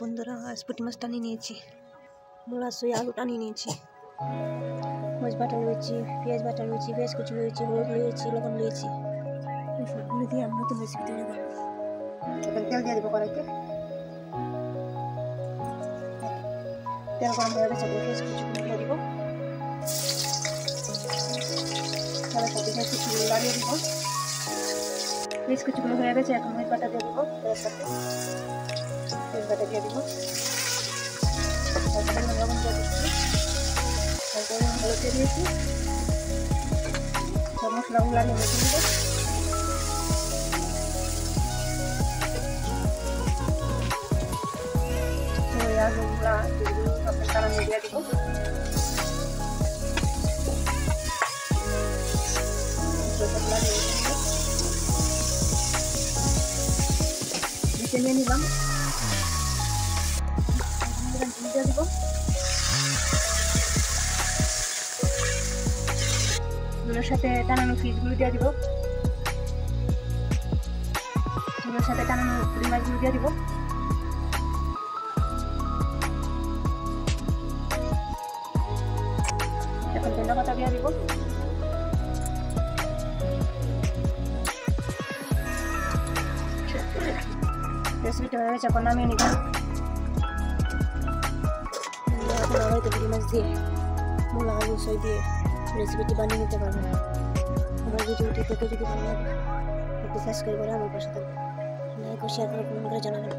বন্ধুরা আজ পুঁটি মাছটা নিয়ে নিয়েছি, মূলা সই আলুটা নিয়ে নিয়েছি, মাছ বাটা রয়েছে, পেঁয়াজ বাটা রয়েছে, পেঁয়াজ কুচি রয়েছে, হলুদ রয়েছে, লবণ রয়েছে। এই সবগুলো দিয়ে আমি নতুন রেসিপি তৈরি করবো। এখন তেল দিয়ে দেবো কড়াইতে। তেল গরম হয়ে গেছে, পেঁয়াজ কুচিগুলো দিয়ে দিব, তারপর সাথে পেঁয়াজ কুচিগুলো লাগিয়ে দিব। পেঁয়াজ কুচিগুলো হয়ে গেছে, এখন মাছ বাটা দিয়ে দিব, সাথে পেঁয়াজ বাটা দিয়ে দিব, তারপরে লবণ দিয়ে দিচ্ছি, তারপরে হলুদ দিয়ে দিয়েছি, সব মশলাগুলো আমি মেখে নেব। আলুগুলা আপনার কারণ দিয়ে দিব, নিয়ে নিলাম, দিয়ে দিব, নুনের সাথে টানানো ফিশগুলো দিয়ে দিব, নুনের সাথে টানানো পুঁটি মাছগুলো দিয়ে দিব, এখন ধনে পাতা দিয়ে দিব, রেসিপিটা হয়ে গেছে, এখন নামিয়ে নিব। আপনারা হয়তো পুঁটি মাছ দিয়ে মূলা আলু সই দিয়ে রেসিপিটি বানিয়ে নিতে পারবেন। আমার ভিডিওটি দেখে যদি ভালো লাগে একটু সাবস্ক্রাইব করে আমার পাশে থাকবেন, লাইক ও শেয়ার করে কমেন্ট করে জানাবেন।